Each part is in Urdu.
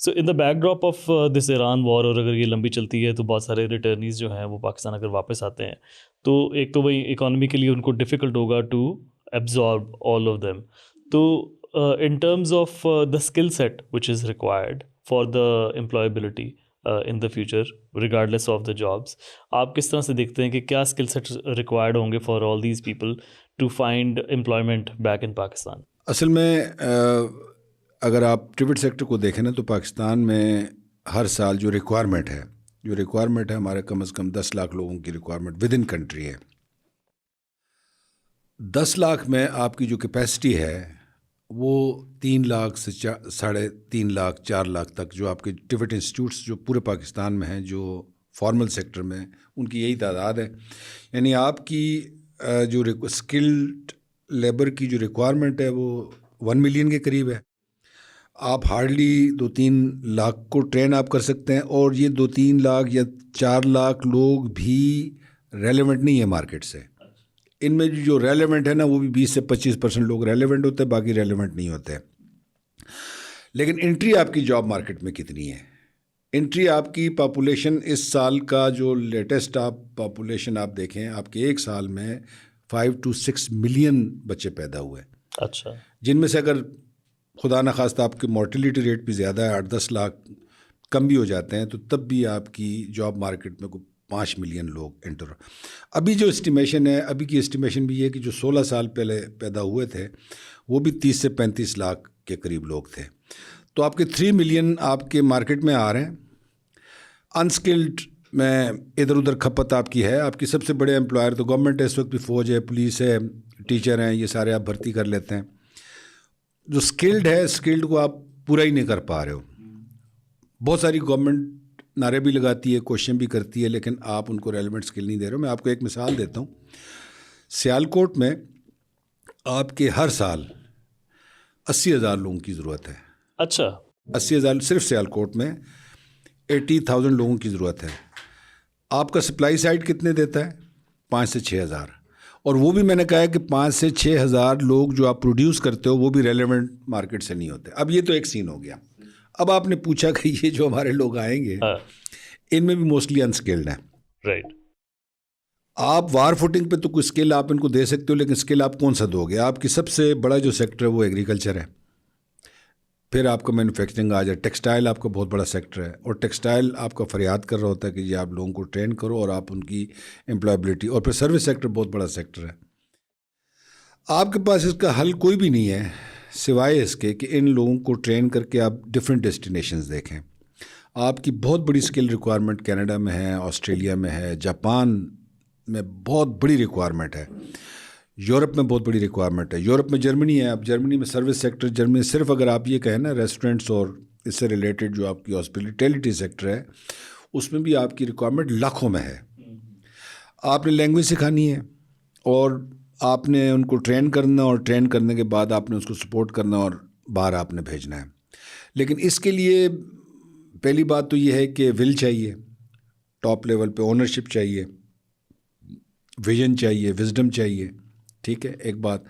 So in the backdrop of this Iran war, اور اگر یہ لمبی چلتی ہے تو بہت سارے ریٹرنیز جو ہیں وہ پاکستان اگر واپس آتے ہیں تو ایک تو وہی اکانومیکلی ان کو ڈیفیکلٹ ہوگا to absorb all of them. تو in terms of the skill set which is required for the employability in the future regardless of the jobs, آپ کس طرح سے دیکھتے ہیں کہ کیا اسکل سیٹ ریکوائرڈ ہوں گے for all these people to find employment back in Pakistan? اصل میں اگر آپ پرائیویٹ سیکٹر کو دیکھیں نا تو پاکستان میں ہر سال جو ریکوائرمنٹ ہے ہمارے کم از کم 10 لاکھ لوگوں کی ریکوائرمنٹ ود ان کنٹری ہے. 10 لاکھ میں آپ کی جو کیپیسٹی ہے وہ 3 لاکھ سے 3.5 لاکھ 4 لاکھ تک جو آپ کے ٹیوٹ انسٹیٹیوٹس جو پورے پاکستان میں ہیں جو فارمل سیکٹر میں ان کی یہی تعداد ہے. یعنی آپ کی جو اسکلڈ لیبر کی جو ریکوائرمنٹ ہے وہ 1 ملین کے قریب ہے. آپ ہارڈلی 2-3 لاکھ کو ٹرین آپ کر سکتے ہیں، اور یہ 2-3 لاکھ یا 4 لاکھ لوگ بھی ریلیونٹ نہیں ہے مارکیٹ سے. ان میں جو ریلیونٹ ہے نا وہ بھی 20 سے 25% لوگ ریلیونٹ ہوتے ہیں، باقی ریلیونٹ نہیں ہوتے. لیکن انٹری آپ کی جاب مارکیٹ میں کتنی ہے؟ انٹری آپ کی پاپولیشن اس سال کا جو لیٹسٹ آپ پاپولیشن آپ دیکھیں، آپ کے ایک سال میں 5 to 6 ملین بچے پیدا ہوئے. اچھا. جن میں سے اگر خدا نخواستہ آپ کی مورٹیلیٹی ریٹ بھی زیادہ ہے، 8-10 لاکھ کم بھی ہو جاتے ہیں، تو تب بھی آپ کی جاب مارکیٹ میں 5 ملین لوگ انٹر. ابھی جو اسٹیمیشن ہے، ابھی کی اسٹیمیشن بھی یہ کہ جو 16 سال پہلے پیدا ہوئے تھے وہ بھی 30 سے 35 لاکھ کے قریب لوگ تھے. تو آپ کے 3 ملین آپ کے مارکیٹ میں آ رہے ہیں. انسکلڈ میں ادھر ادھر کھپت آپ کی ہے. آپ کی سب سے بڑے امپلائر تو گورنمنٹ ہے اس وقت بھی، فوج ہے، پولیس ہے، ٹیچر ہیں، یہ سارے آپ بھرتی کر لیتے ہیں. جو اسکلڈ ہے، اسکلڈ کو آپ پورا ہی نہیں کر پا رہے ہو. بہت ساری گورنمنٹ نعرے بھی لگاتی ہے، کوششیں بھی کرتی ہے، لیکن آپ ان کو ریلیونٹ اسکل نہیں دے رہے ہو. میں آپ کو ایک مثال دیتا ہوں. سیالکوٹ میں آپ کے ہر سال 80,000 لوگوں کی ضرورت ہے. اچھا. 80,000 صرف سیالکوٹ میں 80,000 لوگوں کی ضرورت ہے. آپ کا سپلائی سائڈ کتنے دیتا ہے؟ 5 سے 6,000. اور وہ بھی میں نے کہا ہے کہ 5 سے 6,000 لوگ جو آپ پروڈیوس کرتے ہو وہ بھی ریلیونٹ مارکیٹ سے نہیں ہوتے. اب یہ تو ایک سین ہو گیا. اب آپ نے پوچھا کہ یہ جو ہمارے لوگ آئیں گے ان میں بھی موسٹلی انسکلڈ ہیں. رائٹ. آپ وار فوٹنگ پہ تو کوئی اسکل آپ ان کو دے سکتے ہو، لیکن اسکل آپ کون سا دو گے؟ آپ کی سب سے بڑا جو سیکٹر ہے وہ ایگریکلچر ہے. پھر آپ کا مینوفیکچرنگ آ جائے. ٹیکسٹائل آپ کا بہت بڑا سیکٹر ہے، اور ٹیکسٹائل آپ کا فریاد کر رہا ہوتا ہے کہ یہ آپ لوگوں کو ٹرین کرو اور آپ ان کی امپلائبلٹی. اور پھر سروس سیکٹر بہت بڑا سیکٹر ہے. آپ کے پاس اس کا حل کوئی بھی نہیں ہے سوائے اس کے کہ ان لوگوں کو ٹرین کر کے آپ ڈفرینٹ ڈیسٹینیشنز دیکھیں. آپ کی بہت بڑی اسکل ریکوائرمنٹ کینیڈا میں ہے، آسٹریلیا میں ہے، جاپان میں بہت بڑی ریکوائرمنٹ ہے، یورپ میں بہت بڑی ریکوائرمنٹ ہے. یورپ میں جرمنی ہے. اب جرمنی میں سروس سیکٹر، جرمنی صرف اگر آپ یہ کہیں نا ریسٹورینٹس اور اس سے ریلیٹڈ جو آپ کی ہاسپٹیلٹی سیکٹر ہے اس میں بھی آپ کی ریکوائرمنٹ لاکھوں میں ہے. آپ نے لینگویج سکھانی ہے اور آپ نے ان کو ٹرین کرنا، اور ٹرین کرنے کے بعد آپ نے اس کو سپورٹ کرنا اور باہر آپ نے بھیجنا ہے. لیکن اس کے لیے پہلی بات تو یہ ہے کہ ول چاہیے، ٹاپ لیول پہ اونرشپ چاہیے، ویژن چاہیے، وزڈم چاہیے. ٹھیک ہے. ایک بات،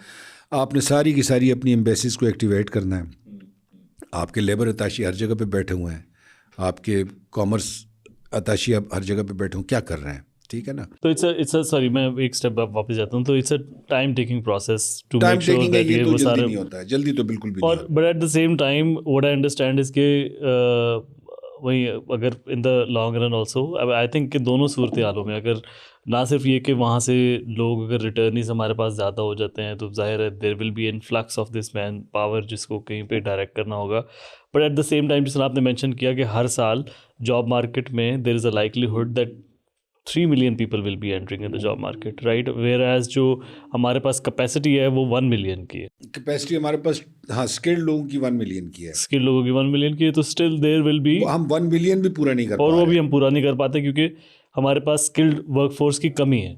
آپ نے ساری کی ساری اپنی ایمبیسیز کو ایکٹیویٹ کرنا ہے. آپ کے لیبر اتاشی ہر جگہ پہ بیٹھے ہوئے ہیں، آپ کے کامرس اتاشی اب ہر جگہ پہ بیٹھے ہوں، کیا کر رہے ہیں؟ ٹھیک ہے نا. تو اٹس سوری میں ایک اسٹیپ واپس جاتا ہوں. تو it's a time taking process to time make sure taking ہے، دیٹ یہ تو وہ جلدی سارے. نہیں ہوتا ہے، جلدی تو بالکل بھی نہیں اور ہوتا. But at the same time what I understand is کہ وہی اگر in the long run also I think کہ دونوں صورت حالوں میں اگر نہ صرف یہ کہ وہاں سے لوگ اگر ریٹرنیز ہمارے پاس زیادہ ہو جاتے ہیں تو ظاہر ہے there will be influx of this manpower جس کو کہیں پہ ڈائریکٹ کرنا ہوگا. But at the same time جس طرح آپ نے مینشن کیا کہ ہر سال جاب مارکیٹ میں there is a likelihood that 3 million people will be entering in the job market, right? Whereas جو ہمارے پاس کیپیسٹی ہے وہ 1 ملین کی ہے. کیپیسٹی ہمارے پاس ہاں اسکلڈ لوگوں کی 1 ملین کی ہے، اسکل لوگوں کی 1 ملین کی ہے. تو اسٹل دیر ول بی، ہم 1 ملین بھی پورا نہیں کر اور پا وہ رہے. بھی ہم پورا نہیں کر پاتے کیونکہ ہمارے پاس اسکلڈ ورک فورس کی کمی ہے.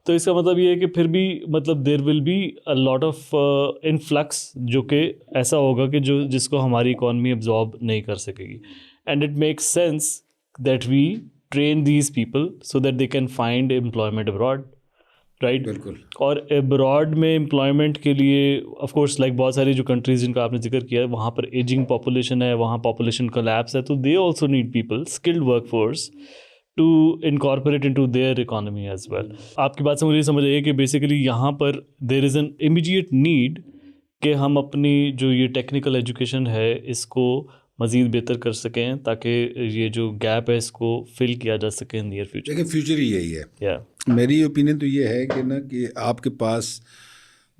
تو اس کا مطلب یہ ہے کہ پھر بھی مطلب there will be a lot of influx جو کہ ایسا ہوگا کہ جس کو ہماری اکانومی ابزارب نہیں کر سکے گی. And it makes sense that we train these people so that they can find employment abroad. Right. بالکل. اور ابراڈ میں امپلائمنٹ کے لیے آف کورس لائک بہت ساری جو کنٹریز جن کا آپ نے ذکر کیا ہے وہاں پر ایجنگ پاپولیشن ہے, وہاں پاپولیشن کولیپس ہے, تو they also need people skilled work force to incorporate into their economy as well. آپ کی بات سے مجھے یہ سمجھ آئی کہ بیسیکلی یہاں پر دیر از این امیجیٹ نیڈ کہ ہم اپنی جو یہ ٹیکنیکل ایجوکیشن ہے اس کو مزید بہتر کر سکیں تاکہ یہ جو گیپ ہے اس کو فل کیا جا سکے ان نیئر فیوچر. لیکن فیوچر ہی یہی ہے. یا میری اوپینین تو یہ ہے کہ نا کہ آپ کے پاس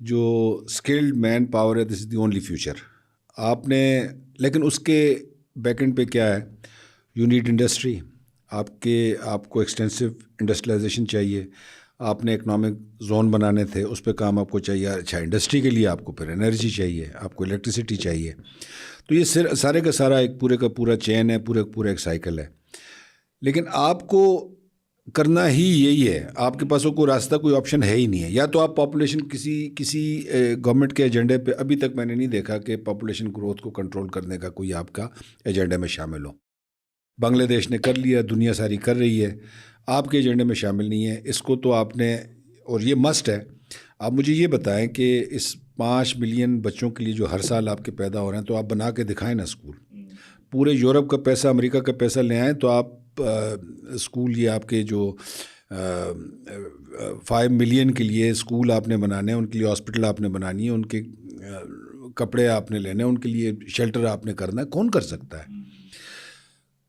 جو اسکلڈ مین پاور ہے دس از دی اونلی فیوچر. آپ نے لیکن اس کے بیک اینڈ پہ کیا ہے, یو نیڈ انڈسٹری. آپ کو ایکسٹینسو انڈسٹریلائزیشن چاہیے. آپ نے اکنامک زون بنانے تھے, اس پہ کام آپ کو چاہیے. اچھا انڈسٹری کے لیے آپ کو پھر انرجی چاہیے, آپ کو الیکٹریسٹی چاہیے. تو یہ سارے کا سارا ایک پورے کا پورا چین ہے, پورا ایک سائیکل ہے. لیکن آپ کو کرنا ہی یہی ہے. آپ کے پاس کوئی راستہ, کوئی آپشن ہے ہی نہیں ہے. یا تو آپ پاپولیشن کسی گورنمنٹ کے ایجنڈے پہ, ابھی تک میں نے نہیں دیکھا کہ پاپولیشن گروتھ کو کنٹرول کرنے کا کوئی آپ کا ایجنڈے میں شامل ہو. بنگلہ دیش نے کر لیا, دنیا ساری کر رہی ہے, آپ کے ایجنڈے میں شامل نہیں ہے. اس کو تو آپ نے, اور یہ مسٹ ہے. آپ مجھے یہ بتائیں کہ اس 5 ملین بچوں کے لیے جو ہر سال آپ کے پیدا ہو رہے ہیں, تو آپ بنا کے دکھائیں نا اسکول. پورے یورپ کا پیسہ, امریکہ کا پیسہ لے آئیں تو آپ اسکول, یہ آپ کے جو 5 ملین کے لیے اسکول آپ نے بنانے ہیں, ان کے لیے ہاسپٹل آپ نے بنانی ہے, ان کے کپڑے آپ نے لینے ہیں, ان کے لیے شیلٹر آپ نے کرنا ہے. کون کر سکتا ہے؟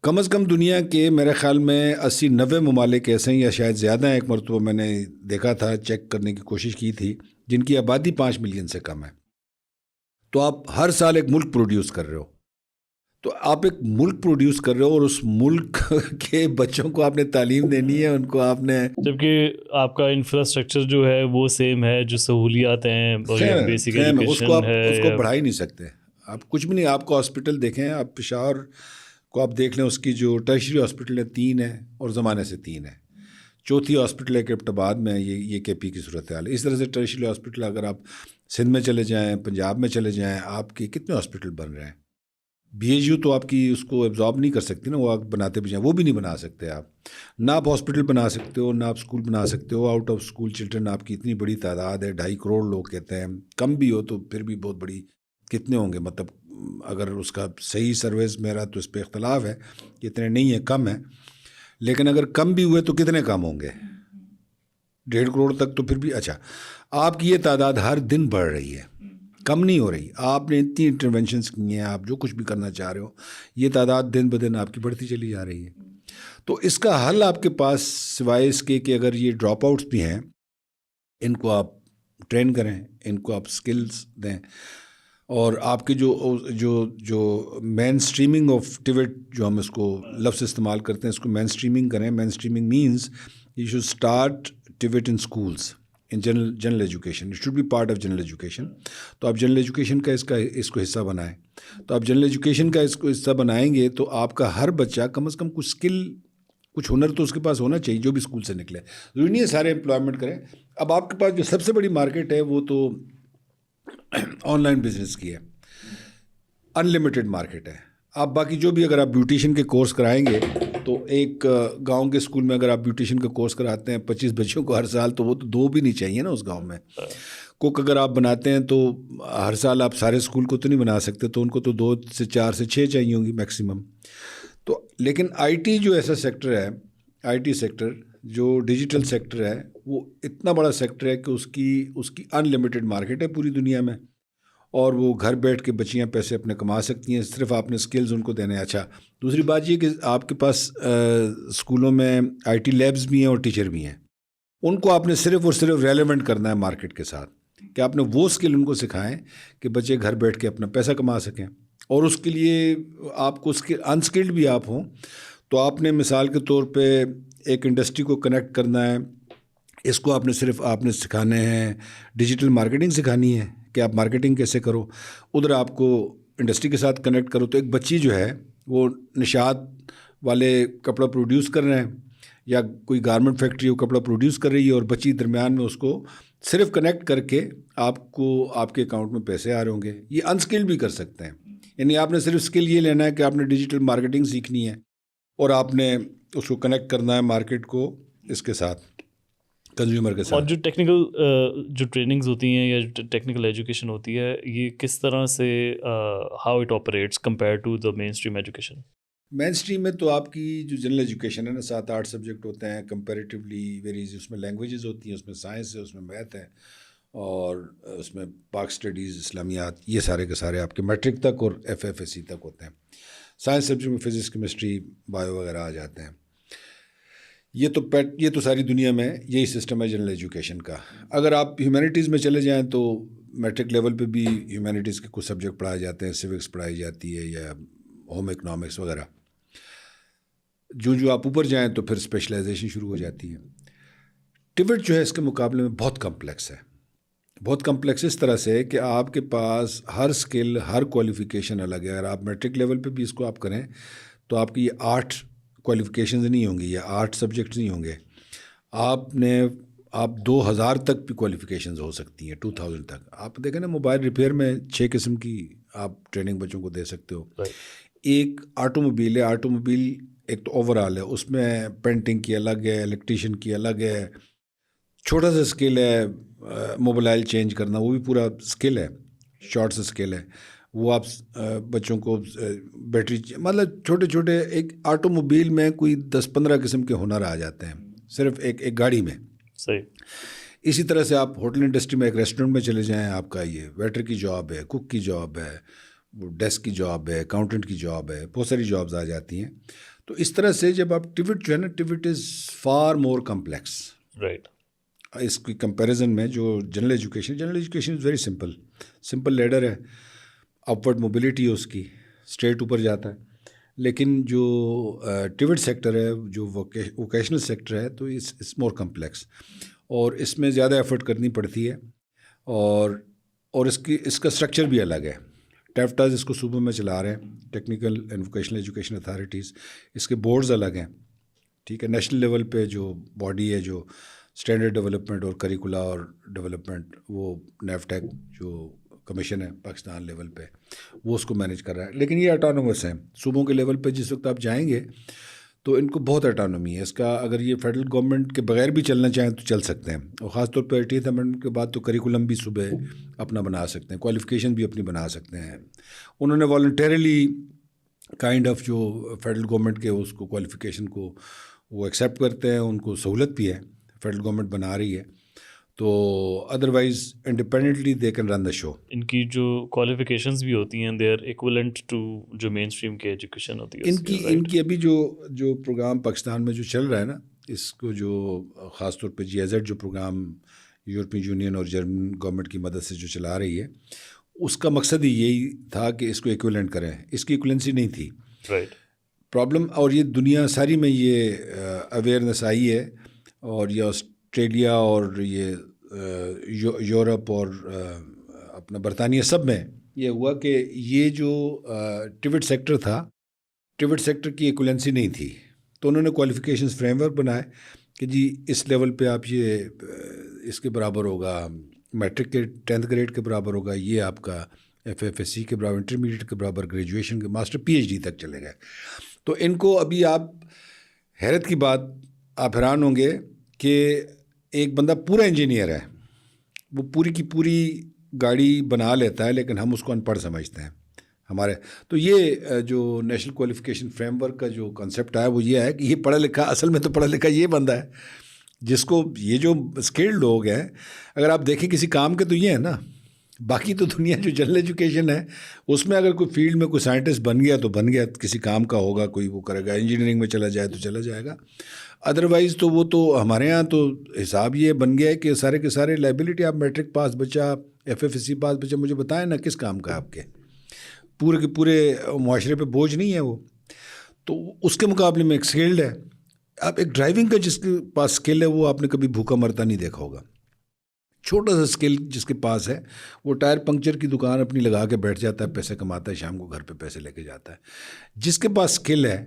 کم از کم دنیا کے میرے خیال میں 80-90 ممالک ایسے ہیں, یا شاید زیادہ ہیں. ایک مرتبہ میں نے دیکھا تھا, چیک کرنے کی کوشش کی تھی, جن کی آبادی 5 ملین سے کم ہے. تو آپ ہر سال ایک ملک پروڈیوس کر رہے ہو. تو آپ ایک ملک پروڈیوس کر رہے ہو, اور اس ملک کے بچوں کو آپ نے تعلیم دینی ہے, ان کو آپ نے, جبکہ آپ کا انفراسٹرکچر جو ہے وہ سیم ہے, جو سہولیات ہیں اور بیسک ایجوکیشن ہے, اس کو بڑھا ہی نہیں سکتے آپ. کچھ بھی نہیں. آپ کو ہاسپٹل دیکھیں, آپ پشاور کو آپ دیکھ لیں, اس کی جو ٹرشری ہاسپٹل ہے 3 ہے, اور زمانے سے 3 ہے. چوتھی ہاسپٹل ہے ایبٹ آباد میں, یہ کے پی کی صورتحال ہے. اس طرح سے ٹرشری ہاسپٹل اگر آپ سندھ میں چلے جائیں, پنجاب میں چلے جائیں, آپ کے کتنے ہاسپٹل بن رہے ہیں. بی ایچ یو تو آپ کی اس کو ایبزارب نہیں کر سکتی نا, وہ آپ بناتے بھی جائیں, وہ بھی نہیں بنا سکتے آپ. نہ آپ ہاسپٹل بنا سکتے ہو, نہ آپ اسکول بنا سکتے ہو. آؤٹ آف اسکول چلڈرن آپ کی اتنی بڑی تعداد ہے, 2.5 کروڑ لوگ کہتے ہیں. کم بھی ہو تو پھر بھی بہت بڑی. کتنے ہوں گے, مطلب اگر اس کا صحیح سروس میرا تو اس پہ اختلاف ہے, اتنے نہیں ہے, کم ہے. لیکن اگر کم بھی ہوئے تو کتنے کم ہوں گے, 1.5 کروڑ تک تو پھر بھی. اچھا, آپ کی یہ تعداد ہر دن بڑھ رہی ہے, کم نہیں ہو رہی. آپ نے اتنی انٹرونشنس کی ہیں, آپ جو کچھ بھی کرنا چاہ رہے ہو, یہ تعداد دن بدن آپ کی بڑھتی چلی جا رہی ہے. تو اس کا حل آپ کے پاس سوائے اس کے کہ اگر یہ ڈراپ آؤٹس بھی ہیں, ان کو آپ ٹرین کریں, ان کو آپ سکلز دیں, اور آپ کے جو مین اسٹریمنگ آف ٹیوٹ, جو ہم اس کو لفظ استعمال کرتے ہیں, اس کو مین اسٹریمنگ کریں. Mainstreaming means you should start TVET in schools, in general education. It should be part of general education. تو آپ جنرل ایجوکیشن کا اس کو حصہ بنائیں. تو آپ جنرل ایجوکیشن کا اس کو حصہ بنائیں گے تو آپ کا ہر بچہ کم از کم کچھ اسکل, کچھ ہنر تو اس کے پاس ہونا چاہیے, جو بھی اسکول سے نکلے. ضروری نہیں ہے سارے امپلائمنٹ کریں. اب آپ کے پاس جو سب سے بڑی مارکیٹ ہے وہ تو آن لائن بزنس کی ہے, ان لمیٹڈ مارکیٹ ہے. آپ باقی جو بھی, اگر آپ بیوٹیشین کے کورس کرائیں گے تو ایک گاؤں کے اسکول میں اگر آپ بیوٹیشین کا کورس کراتے ہیں 25 بچوں کو ہر سال, تو وہ تو 2 بھی نہیں چاہیے نا اس گاؤں میں. کوک اگر آپ بناتے ہیں تو ہر سال آپ سارے اسکول کو تو نہیں بنا سکتے, تو ان کو تو 2 سے 4 سے 6 چاہیے ہوں گی میکسیمم. تو لیکن آئی ٹی جو ایسا سیکٹر ہے, آئی ٹی سیکٹر جو ڈیجیٹل سیکٹر ہے, وہ اتنا بڑا سیکٹر ہے کہ اس کی ان لمیٹڈ مارکیٹ ہے پوری دنیا میں, اور وہ گھر بیٹھ کے بچیاں پیسے اپنے کما سکتی ہیں, صرف آپ نے اسکلز ان کو دینے. اچھا, دوسری بات یہ کہ آپ کے پاس اسکولوں میں آئی ٹی لیبز بھی ہیں اور ٹیچر بھی ہیں. ان کو آپ نے صرف اور صرف ریلیونٹ کرنا ہے مارکیٹ کے ساتھ, کہ آپ نے وہ اسکل ان کو سکھائیں کہ بچے گھر بیٹھ کے اپنا پیسہ کما سکیں. اور اس کے لیے آپ کو انسکلڈ بھی آپ ہوں تو آپ نے مثال کے طور پہ ایک انڈسٹری کو کنیکٹ کرنا ہے. اس کو آپ نے سکھانے ہیں, ڈیجیٹل مارکیٹنگ سکھانی ہے کہ آپ مارکیٹنگ کیسے کرو. ادھر آپ کو انڈسٹری کے ساتھ کنیکٹ کرو. تو ایک بچی جو ہے وہ نشاد والے کپڑا پروڈیوس کر رہے ہیں, یا کوئی گارمنٹ فیکٹری وہ کپڑا پروڈیوس کر رہی ہے, اور بچی درمیان میں اس کو صرف کنیکٹ کر کے آپ کو آپ کے اکاؤنٹ میں پیسے آ رہے ہوں گے. یہ انسکلڈ بھی کر سکتے ہیں. یعنی آپ نے صرف اسکل یہ لینا ہے کہ آپ نے ڈیجیٹل مارکیٹنگ سیکھنی ہے, اور آپ نے اس کو کنیکٹ کرنا ہے مارکیٹ کو اس کے ساتھ. کنزیومر کے اور ساتھ. جو ٹیکنیکل جو ٹریننگز ہوتی ہیں یا ٹیکنیکل ایجوکیشن ہوتی ہے یہ کس طرح سے how it operates compare to the mainstream education? Mainstream میں تو آپ کی جو جنرل ایجوکیشن ہے نا 7-8 سبجیکٹ ہوتے ہیں کمپیریٹیولی ویری ایزی. اس میں لینگویجز ہوتی ہیں, اس میں سائنس ہے, اس میں میتھ ہے, اور اس میں پاک اسٹڈیز, اسلامیات, یہ سارے کے سارے آپ کے میٹرک تک اور FFSC تک ہوتے ہیں. سائنس سبجیکٹ میں فزکس, کیمسٹری, بایو وغیرہ آ جاتے ہیں. یہ تو ساری دنیا میں یہی سسٹم ہے جنرل ایجوکیشن کا. اگر آپ ہیومینٹیز میں چلے جائیں تو میٹرک لیول پہ بھی ہیومینٹیز کے کچھ سبجیکٹ پڑھائے جاتے ہیں, سیوکس پڑھائی جاتی ہے یا ہوم اکنامکس وغیرہ. جو آپ اوپر جائیں تو پھر اسپیشلائزیشن شروع ہو جاتی ہے. ٹیوٹ جو ہے اس کے مقابلے میں بہت کمپلیکس ہے. بہت کمپلیکس اس طرح سے کہ آپ کے پاس ہر اسکل, ہر کوالیفیکیشن الگ ہے. اگر آپ میٹرک لیول پہ بھی اس کو آپ کریں تو آپ کی یہ 8 کوالیفیکیشنز نہیں ہوں گی یا 8 سبجیکٹس نہیں ہوں گے. آپ 2000 تک بھی کوالیفیکیشنز ہو سکتی ہیں, 2000 تک. آپ دیکھیں نا موبائل ریپیئر میں 6 قسم کی آپ ٹریننگ بچوں کو دے سکتے ہو. ایک آٹو موبائل ہے, آٹو موبائل ایک تو اوور آل ہے, اس میں پینٹنگ کی الگ ہے, الیکٹریشین کی الگ ہے. چھوٹا سا اسکل ہے موبائل چینج کرنا, وہ بھی پورا اسکل ہے, شارٹ سا اسکل ہے. وہ آپ بچوں کو بیٹری مطلب چھوٹے چھوٹے ایک آٹو موبائل میں کوئی 10-15 قسم کے ہنر آ جاتے ہیں صرف ایک گاڑی میں. صحیح. اسی طرح سے آپ ہوٹل انڈسٹری میں ایک ریسٹورینٹ میں چلے جائیں, آپ کا یہ ویٹر کی جاب ہے, کوک کی جاب ہے, وہ ڈیسک کی جاب ہے, اکاؤنٹنٹ کی جاب ہے, بہت ساری جابز آ جاتی ہیں. تو اس طرح سے جب آپ ٹیوٹ جو ہے نا, TVET is for more complex. Right. اس کی کمپیریزن میں جو general education is very simple ladder ہے, اپورڈ موبلٹی ہے اس کی, اسٹریٹ اوپر جاتا ہے. لیکن جو ٹیوٹ سیکٹر ہے, جو ووکیشنل سیکٹر ہے, تو اس مور کمپلیکس, اور اس میں زیادہ ایفرٹ کرنی پڑتی ہے. اور اس کا اسٹرکچر بھی الگ ہے. ٹیفٹاز اس کو صوبوں میں چلا رہے ہیں, technical and vocational education authorities. اس کے بورڈز الگ ہیں, ٹھیک ہے. نیشنل لیول پہ جو باڈی ہے جو اسٹینڈرڈ ڈیولپمنٹ اور کریکولا اور ڈیولپمنٹ, وہ نیفٹیک جو کمیشن ہے پاکستان لیول پہ, وہ اس کو مینیج کر رہا ہے. لیکن یہ اٹانومس ہیں. صوبوں کے لیول پہ جس وقت آپ جائیں گے تو ان کو بہت اٹانومی ہے. اس کا اگر یہ فیڈرل گورنمنٹ کے بغیر بھی چلنا چاہیں تو چل سکتے ہیں, اور خاص طور پہ 80th امینڈمنٹ کے بعد تو کریکولم بھی صوبے اپنا بنا سکتے ہیں, کوالیفیکیشن بھی اپنی بنا سکتے ہیں. انہوں نے والنٹیرلی کائنڈ آف جو فیڈرل گورنمنٹ کے اس کو کوالیفیکیشن کو وہ ایکسیپٹ کرتے ہیں, ان کو سہولت بھی ہے, فیڈرل گورنمنٹ بنا رہی ہے. تو otherwise independently they can run the show. ان کی جو کوالیفیکیشنز بھی ہوتی ہیں دے آر ایکولنٹ ٹو جو مین اسٹریم کی ایجوکیشن ہوتی ہے. ان کی ابھی جو پروگرام پاکستان میں جو چل رہا ہے نا, اس کو جو خاص طور پہ GIZ جو پروگرام یورپین یونین اور جرمن گورنمنٹ کی مدد سے جو چلا رہی ہے, اس کا مقصد ہی یہی تھا کہ اس کو ایکویلنٹ کریں. اس کی ایکویلنسی نہیں تھی پرابلم, اور یہ دنیا ساری میں یہ اویئرنیس آئی ہے. اور یہ آسٹریلیا اور یہ یورپ اور اپنا برطانیہ سب میں یہ ہوا کہ یہ جو ٹیوٹ سیکٹر تھا, ٹیوٹ سیکٹر کی ایکویلنسی نہیں تھی. تو انہوں نے کوالیفیکیشنز فریم ورک بنائے کہ جی اس لیول پہ آپ یہ اس کے برابر ہوگا, میٹرک کے 10th گریڈ کے برابر ہوگا, یہ آپ کا FFSC کے برابر, انٹرمیڈیٹ کے برابر, گریجویشن کے, ماسٹر PhD تک چلے گئے. تو ان کو ابھی آپ حیرت کی بات, آپ حیران ہوں گے کہ ایک بندہ پورا انجینئر ہے, وہ پوری کی پوری گاڑی بنا لیتا ہے, لیکن ہم اس کو ان پڑھ سمجھتے ہیں ہمارے. تو یہ جو نیشنل کوالیفیکیشن فریم ورک کا جو کنسیپٹ ہے وہ یہ ہے کہ یہ پڑھا لکھا, اصل میں تو پڑھا لکھا یہ بندہ ہے جس کو یہ جو اسکلڈ لوگ ہیں, اگر آپ دیکھیں کسی کام کے تو یہ ہے نا. باقی تو دنیا جو جنرل ایجوکیشن ہے اس میں اگر کوئی فیلڈ میں کوئی سائنٹسٹ بن گیا تو بن گیا, کسی کام کا ہوگا, کوئی وہ کرے گا, انجینئرنگ میں چلا جائے تو چلا جائے گا. ادروائز تو وہ تو ہمارے ہاں تو حساب یہ بن گیا ہے کہ سارے کے سارے لائبلٹی, آپ میٹرک پاس بچہ, FFSC پاس بچہ, مجھے بتائیں نا کس کام کا آپ کے پورے کے پورے معاشرے پہ بوجھ نہیں ہے وہ. تو اس کے مقابلے میں ایک اسکلڈ ہے. آپ ایک ڈرائیونگ کا جس کے پاس اسکل ہے وہ آپ نے کبھی بھوکا مرتا نہیں دیکھا ہوگا. چھوٹا سا اسکل جس کے پاس ہے وہ ٹائر پنکچر کی دکان اپنی لگا کے بیٹھ جاتا ہے, پیسے کماتا ہے, شام کو گھر پہ پیسے لے کے جاتا ہے. جس کے پاس اسکل ہے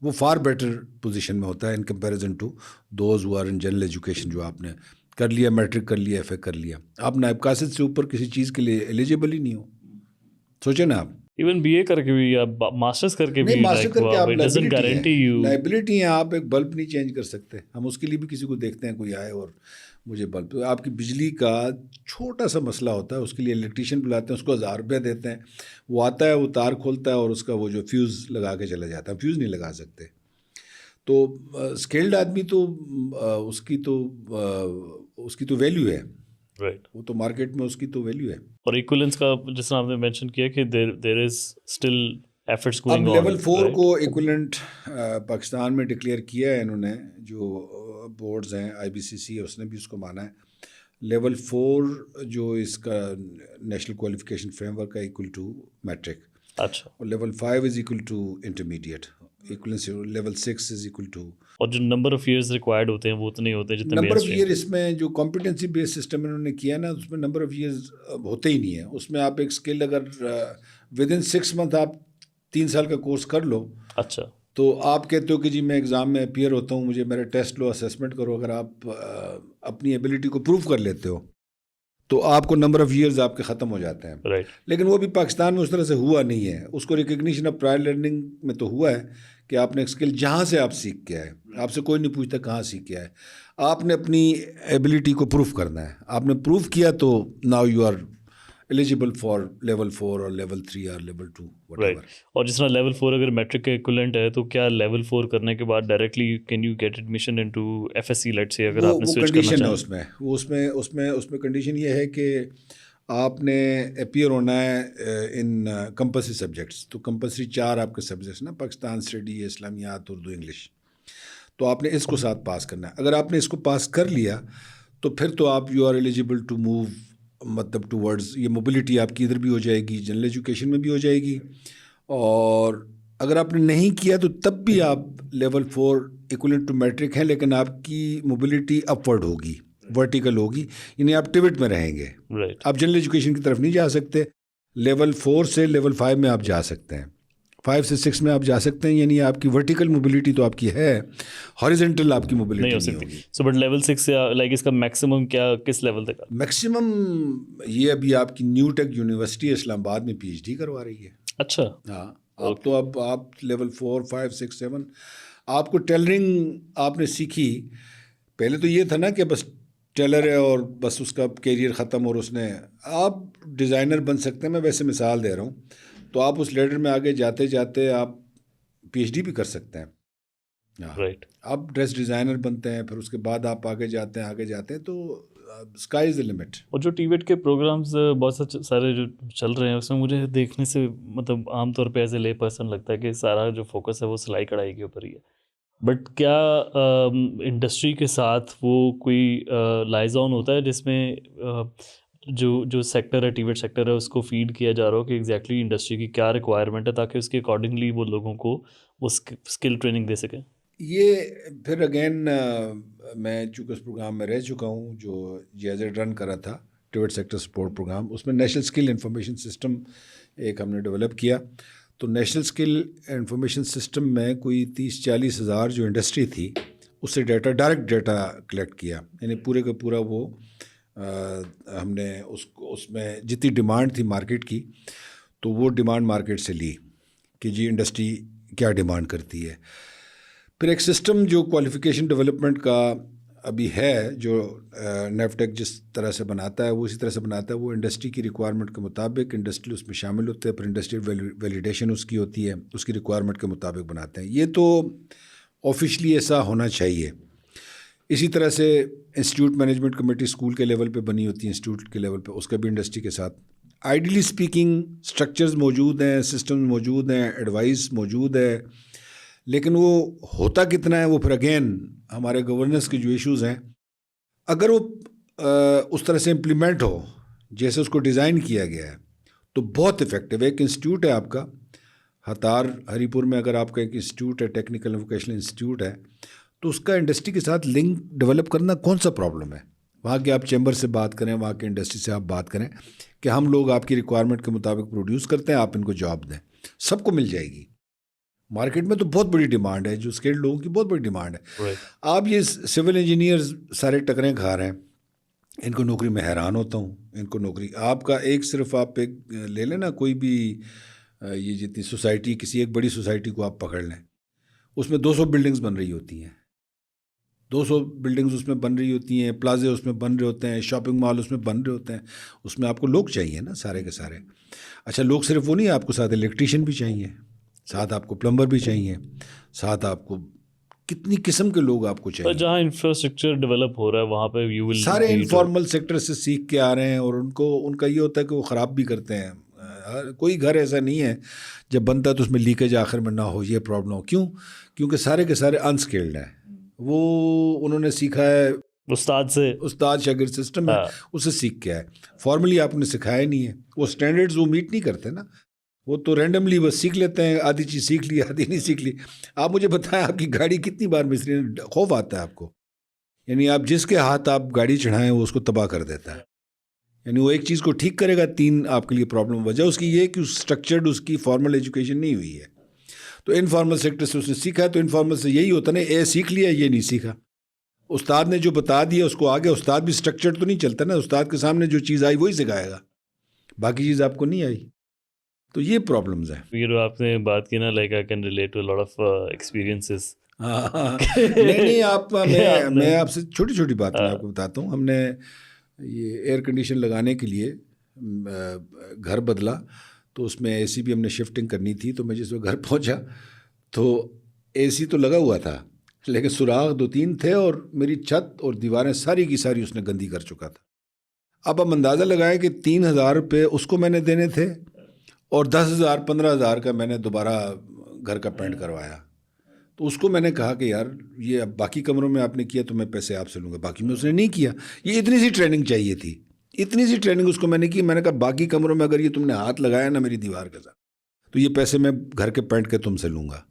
وہ فار بیٹر پوزیشن میں ہوتا ہے in comparison to those who are in general education. جو آپ نے کر لیا, میٹرک کر لیا, FA کر لیا, آپ نائب قاصد سے اوپر کسی چیز کے لیے ایلیجیبل ہی نہیں ہو. سوچیں نا آپ. ایون بی اے کر کے بھی یا ماسٹرز کر کے بھی نہیں ماسٹر کر کے آپ it doesn't guarantee you liability ہیں. آپ ایک بلب نہیں چینج کر سکتے. ہم اس کے لیے بھی کسی کو دیکھتے ہیں کوئی آئے اور مجھے بلب, آپ کی بجلی کا چھوٹا سا مسئلہ ہوتا ہے, اس کے لیے الیکٹریشین بلاتے ہیں, اس کو 1000 روپیہ دیتے ہیں, وہ آتا ہے, وہ تار کھولتا ہے اور اس کا وہ جو فیوز لگا کے چلا جاتا ہے. فیوز نہیں لگا سکتے. تو اسکلڈ آدمی تو اس کی تو ویلیو ہے, رائٹ, وہ تو مارکیٹ میں اس کی تو ویلیو ہے. اور ایکولنس کا جس طرح آپ نے مینشن کیا کہ دیر از اسٹل ایفرٹس اب گوئنگ آن. لیول 4 کو ایکولنٹ پاکستان میں ڈکلیئر کیا ہے انہوں نے, جو بورڈز ہیں IBCC ہے اس نے بھی اس کو مانا ہے. لیول 4 جو اس کا نیشنل کوالیفیکیشن فریم ورک ہے ایکول ٹو میٹرک, اچھا, اور level 5 is equal to intermediate. Equivalency level 6 is equal to, اور جو نمبر آف ایئرز ریکوائرڈ ہوتے ہیں وہ اتنے ہوتے ہیں جتنے نمبر آف ایئر اس میں جو کمپیٹنسی بیس سسٹم انہوں نے کیا نا, اس میں نمبر آف ایئرز ہوتے ہی نہیں ہے. اس میں آپ ایک اسکل اگر ود ان 6 منتھ آپ 3 سال کا کورس کر لو, اچھا, تو آپ کہتے ہو کہ جی میں ایگزام میں اپیئر ہوتا ہوں, مجھے میرا ٹیسٹ لو, اسیسمنٹ کرو. اگر آپ اپنی ایبلٹی کو پروف کر لیتے ہو تو آپ کو نمبر آف ایئرز آپ کے ختم ہو جاتے ہیں. رائٹ, لیکن وہ بھی پاکستان میں اس طرح سے ہوا نہیں ہے. اس کو ریکگنیشن آف پرائر لرننگ میں تو ہوا ہے کہ آپ نے اسکل جہاں سے آپ سیکھ کے آئے, آپ سے کوئی نہیں پوچھتا کہاں سیکھ کے آئے, آپ نے اپنی ایبلٹی کو پروف کرنا ہے. آپ نے پروف کیا تو now you are eligible for level 4 اور لیول 3 اور لیول 2 وٹ رائٹ. ایور. اور جس طرح لیول 4 اگر میٹرک کا ایکولنٹ ہے تو کیا لیول 4 کرنے کے بعد directly can you get admission into FSC late سے, اگر آپ نے وہ سوئچ کرنا کنڈیشن ہے چاہیں؟ اس میں کنڈیشن یہ ہے کہ آپ نے اپیئر ہونا ہے ان کمپلسری سبجیکٹس. تو کمپلسری 4 آپ کے سبجیکٹس نا, پاکستان اسٹڈی, اسلامیات, اردو, انگلش. تو آپ نے اس کو ساتھ پاس کرنا ہے. اگر آپ نے اس کو پاس کر لیا تو پھر تو آپ you are eligible to move, مطلب ٹو ورڈز, یہ موبلٹی آپ کی ادھر بھی ہو جائے گی, جنرل ایجوکیشن میں بھی ہو جائے گی. اور اگر آپ نے نہیں کیا تو تب بھی آپ لیول 4 ایکولنٹ ٹو میٹرک ہیں, لیکن آپ کی موبلٹی اپورڈ ہوگی, ورٹیکل ہوگی, یعنی آپ ٹیوٹ میں رہیں گے. رائٹ, آپ جنرل ایجوکیشن کی طرف نہیں جا سکتے. لیول 4 سے لیول 5 میں آپ جا سکتے ہیں, 5 سے 6 میں آپ جا سکتے ہیں. یعنی آپ کی ورٹیکل موبلٹی تو آپ کی ہے, ہاریزنٹل آپ کی موبلٹی نہیں ہو نہیں سکتی. ہوگی. سو بٹ لیول 6 سے لائک اس کا میکسیمم کیا کس لیول تک؟ میکسیمم یہ ابھی آپ کی نیو ٹیک یونیورسٹی اسلام آباد میں PhD کروا رہی ہے. اچھا, ہاں, آپ لیول 4 5 6 7 آپ کو ٹیلرنگ آپ نے سیکھی. پہلے تو یہ تھا نا کہ بس ٹیلر ہے اور بس اس کا کیریئر ختم, اور اس نے, آپ ڈیزائنر بن سکتے ہیں. میں ویسے مثال دے رہا ہوں. تو آپ اس لیڈر میں آگے جاتے جاتے آپ PhD بھی کر سکتے ہیں. رائٹ, آپ ڈریس ڈیزائنر بنتے ہیں, پھر اس کے بعد آپ آگے جاتے ہیں تو اسکائی از دا لمٹ. اور جو TVET کے پروگرامز بہت سارے جو چل رہے ہیں اس میں مجھے دیکھنے سے مطلب عام طور پہ ایز اے لے پرسن لگتا ہے کہ سارا جو فوکس ہے وہ سلائی کڑھائی کے اوپر ہی ہے. بٹ کیا انڈسٹری کے ساتھ وہ کوئی لائز آن ہوتا ہے جس میں جو سیکٹر ہے, TVET سیکٹر ہے, اس کو فیڈ کیا جا رہا ہو کہ ایگزیکٹلی انڈسٹری کی کیا ریکوائرمنٹ ہے, تاکہ اس کے اکارڈنگلی وہ لوگوں کو وہ اسکل ٹریننگ دے سکیں؟ یہ پھر اگین میں چونکہ اس پروگرام میں رہ چکا ہوں جو جیزے رن کرا تھا TVET سیکٹر سپورٹ پروگرام, اس میں نیشنل اسکل انفارمیشن سسٹم ایک ہم نے ڈیولپ کیا. تو نیشنل اسکل انفارمیشن سسٹم میں کوئی 30-40 ہزار جو انڈسٹری تھی اس سے ڈائریکٹ ڈیٹا کلیکٹ کیا. یعنی پورے کا پورا وہ ہم نے اس میں جتنی ڈیمانڈ تھی مارکیٹ کی, تو وہ ڈیمانڈ مارکیٹ سے لی کہ جی انڈسٹری کیا ڈیمانڈ کرتی ہے. پھر ایک سسٹم جو کوالیفیکیشن ڈیولپمنٹ کا ابھی ہے, جو نیفٹیک جس طرح سے بناتا ہے وہ اسی طرح سے بناتا ہے. وہ انڈسٹری کی ریکوائرمنٹ کے مطابق انڈسٹری اس میں شامل ہوتے ہیں, پھر انڈسٹریل ویلیڈیشن اس کی ہوتی ہے, اس کی ریکوائرمنٹ کے مطابق بناتے ہیں. یہ تو آفیشلی ایسا ہونا چاہیے. اسی طرح سے انسٹیٹیوٹ مینجمنٹ کمیٹی اسکول کے لیول پہ بنی ہوتی ہے, انسٹیٹیوٹ کے لیول پہ, اس کا بھی انڈسٹری کے ساتھ آئیڈیلی اسپیکنگ اسٹرکچرز موجود ہیں, سسٹم موجود ہیں, ایڈوائس موجود ہے. لیکن وہ ہوتا کتنا ہے, وہ پھر اگین ہمارے گورننس کے جو ایشوز ہیں, اگر وہ اس طرح سے امپلیمنٹ ہو جیسے اس کو ڈیزائن کیا گیا ہے تو بہت افیکٹو. ایک انسٹیٹیوٹ ہے آپ کا ہتار ہری پور میں, اگر آپ کا ایک انسٹیٹیوٹ ہے, ٹیکنیکل ووکیشنل انسٹیٹیوٹ ہے, تو اس کا انڈسٹری کے ساتھ لنک ڈیولپ کرنا کون سا پرابلم ہے. وہاں کے آپ چیمبر سے بات کریں, وہاں کے انڈسٹری سے آپ بات کریں کہ ہم لوگ آپ کی ریکوائرمنٹ کے مطابق پروڈیوس کرتے ہیں, آپ ان کو جاب دیں, سب کو مل جائے گی. مارکیٹ میں تو بہت بڑی ڈیمانڈ ہے, جو اسکلڈ لوگوں کی بہت بڑی ڈیمانڈ ہے. آپ یہ سول انجینئرز سارے ٹکریں کھا رہے ہیں, ان کو نوکری میں حیران ہوتا ہوں. ان کو نوکری آپ کا ایک صرف آپ ایک لے لیں نا, کوئی بھی یہ جتنی سوسائٹی، کسی ایک بڑی سوسائٹی کو آپ پکڑ لیں، اس میں 200 بلڈنگز بن رہی ہوتی ہیں، 200 بلڈنگز اس میں بن رہی ہوتی ہیں، پلازے اس میں بن رہے ہوتے ہیں، شاپنگ مال اس میں بن رہے ہوتے ہیں. اس میں آپ کو لوگ چاہیے نا سارے کے سارے. اچھا لوگ صرف وہ نہیں، آپ کو ساتھ الیکٹریشین بھی چاہیے، ساتھ آپ کو پلمبر بھی چاہیے، ساتھ آپ کو کتنی قسم کے لوگ آپ کو چاہیے. جہاں انفراسٹرکچر ڈیولپ ہو رہا ہے وہاں پہ یو ول سارے انفارمل سیکٹر سے سیکھ کے آ رہے ہیں، اور ان کا یہ ہوتا ہے کہ وہ خراب بھی کرتے ہیں. کوئی گھر ایسا نہیں ہے جب بنتا ہے تو اس میں لیکیج آخر میں نہ ہو، یہ پرابلم ہو. کیونکہ سارے کے سارے انسکلڈ ہیں. وہ انہوں نے سیکھا ہے استاد شاگرد سسٹم ہے، اس سے سیکھ کے آئے. فارملی آپ نے سکھایا نہیں ہے. وہ اسٹینڈرڈز وہ میٹ نہیں کرتے نا، وہ تو رینڈملی بس سیکھ لیتے ہیں. آدھی چیز سیکھ لی، آدھی نہیں سیکھ لی. آپ مجھے بتائیں آپ کی گاڑی کتنی بار مستری نے، خوف آتا ہے آپ کو. یعنی آپ جس کے ہاتھ آپ گاڑی چڑھائیں وہ اس کو تباہ کر دیتا ہے. یعنی وہ ایک چیز کو ٹھیک کرے گا، 3 آپ کے لیے پرابلم. وجہ اس کی یہ کہ اسٹرکچرڈ اس کی فارمل ایجوکیشن نہیں ہوئی ہے. تو انفارمل سیکٹر سے اس نے سیکھا ہے. تو انفارمل سے یہی ہوتا نا، اے سیکھ لیا یہ نہیں سیکھا. استاد نے جو بتا دیا اس کو آگے، استاد بھی اسٹرکچرڈ تو نہیں چلتا نا. استاد کے سامنے جو چیز آئی وہی سکھائے گا، باقی چیز آپ کو نہیں آئی. تو یہ پرابلمز ہیں. یہ جو آپ نے بات کی نا، like I can relate to lot of experiences. نہیں آپ میں آپ سے چھوٹی چھوٹی بات میں آپ کو بتاتا ہوں. ہم نے یہ ایئر کنڈیشن لگانے کے لیے گھر بدلا، تو اس میں اے سی بھی ہم نے شفٹنگ کرنی تھی. تو میں جس وقت گھر پہنچا تو اے سی تو لگا ہوا تھا، لیکن سوراخ 2-3 تھے، اور میری چھت اور دیواریں ساری کی ساری اس نے گندی کر چکا تھا. اب ہم اندازہ لگائیں کہ 3,000 روپے اس کو میں نے دینے تھے، اور 10,000-15,000 کا میں نے دوبارہ گھر کا پینٹ کروایا. تو اس کو میں نے کہا کہ یار یہ اب باقی کمروں میں آپ نے کیا تو میں پیسے آپ سے لوں گا، باقی میں اس نے نہیں کیا. یہ اتنی سی ٹریننگ چاہیے تھی، اتنی سی ٹریننگ اس کو میں نے کی. میں نے کہا باقی کمروں میں اگر یہ تم نے ہاتھ لگایا نا میری دیوار کے ساتھ، تو یہ پیسے میں گھر کے پینٹ کے تم سے لوں گا.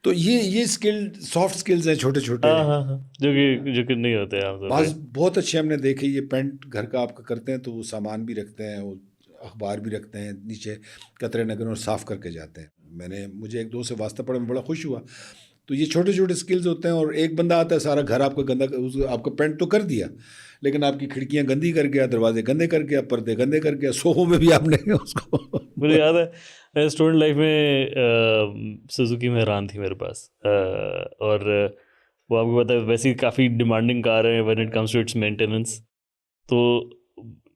تو یہ اسکل، سافٹ اسکلز ہیں چھوٹے چھوٹے، جو کہ نہیں ہوتے بعض بہت اچھے ہم نے دیکھے. یہ پینٹ گھر کا آپ کا کرتے ہیں تو وہ سامان بھی رکھتے ہیں، وہ اخبار بھی رکھتے ہیں نیچے قطرے نگر، اور صاف کر کے جاتے ہیں. مجھے ایک 2 سے واسطہ پڑا، میں بڑا خوش ہوا. تو یہ چھوٹے چھوٹے اسکلز ہوتے ہیں. اور ایک بندہ آتا ہے سارا گھر آپ کا گندا، آپ کا پینٹ تو کر دیا لیکن آپ کی کھڑکیاں گندی کر گیا، دروازے گندے کر گیا، پردے گندے کر گیا، صوفوں میں بھی آپ نے اس کو. مجھے یاد ہے اسٹوڈنٹ لائف میں سوزوکی مہران تھی میرے پاس، اور وہ آپ کو پتہ ہے ویسے کافی ڈیمانڈنگ کار ہے when it comes to its maintenance. تو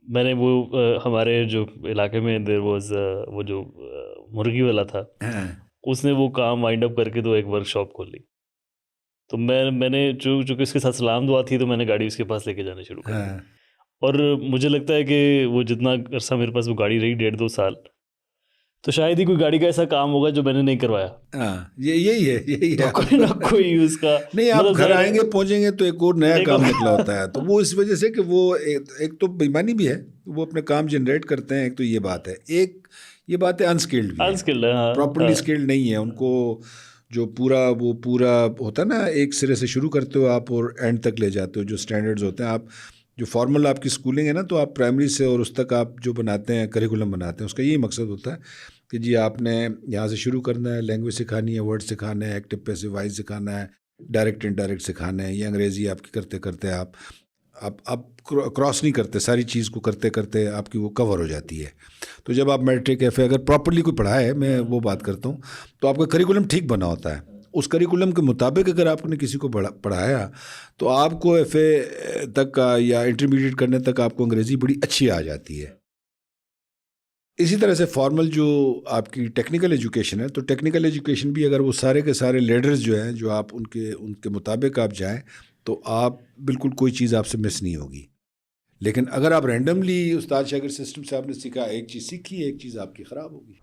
میں نے وہ ہمارے جو علاقے میں دیر واز وہ جو مرغی والا تھا، اس نے وہ کام وائنڈ اپ کر کے تو ایک ورک شاپ کھول لی. تو میں نے چونکہ اس کے ساتھ سلام دعا تھی تو میں نے گاڑی اس کے پاس لے کے جانا شروع کر دی. اور مجھے لگتا ہے کہ وہ جتنا عرصہ میرے پاس وہ گاڑی رہی 1.5-2 سال، تو شاید ہی کوئی گاڑی کا ایسا کام ہوگا جو میں نے نہیں کروایا. یہی ہے کوئی نہ کوئی اس کا نہیں. آپ گھر آئیں گے پہنچیں گے تو ایک اور نیا کام نکلا ہوتا ہے. تو وہ اس وجہ سے کہ وہ ایک تو بےایمانی بھی ہے، وہ اپنے کام جنریٹ کرتے ہیں. ایک تو یہ بات ہے، ایک یہ بات ہے انسکلڈ ہے، پراپرلی اسکلڈ نہیں ہے. ان کو جو پورا ہوتا ہے نا، ایک سرے سے شروع کرتے ہو آپ اور اینڈ تک لے جاتے ہو. جو اسٹینڈرڈز ہوتے ہیں، آپ جو فارمل آپ کی اسکولنگ ہے نا، تو آپ پرائمری سے اور اس تک آپ جو بناتے ہیں کریکولم بناتے ہیں، اس کا یہی مقصد ہوتا ہے کہ جی آپ نے یہاں سے شروع کرنا ہے، لینگویج سکھانی ہے، ورڈ سکھانا ہے، ایکٹیو پیسو وائز سکھانا ہے، ڈائریکٹ انڈائریکٹ سکھانا ہے. یہ انگریزی آپ کی کرتے کرتے آپ کراس نہیں کرتے، ساری چیز کو کرتے کرتے آپ کی وہ کور ہو جاتی ہے. تو جب آپ میٹرک ایف اے اگر پراپرلی کوئی پڑھا ہے، میں وہ بات کرتا ہوں، تو آپ کا کریکولم ٹھیک بنا ہوتا ہے. اس کریکولم کے مطابق اگر آپ نے کسی کو پڑھایا تو آپ کو ایف اے تک کا یا انٹرمیڈیٹ کرنے تک آپ کو انگریزی بڑی اچھی آ جاتی ہے. اسی طرح سے فارمل جو آپ کی ٹیکنیکل ایجوکیشن ہے، تو ٹیکنیکل ایجوکیشن بھی اگر وہ سارے کے سارے لیڈرز جو ہیں، جو آپ ان کے مطابق آپ جائیں تو آپ بالکل کوئی چیز آپ سے مس نہیں ہوگی. لیکن اگر آپ رینڈملی استاد شاگرد سسٹم سے آپ نے سیکھا، ایک چیز سیکھی، ایک چیز آپ کی خراب ہوگی.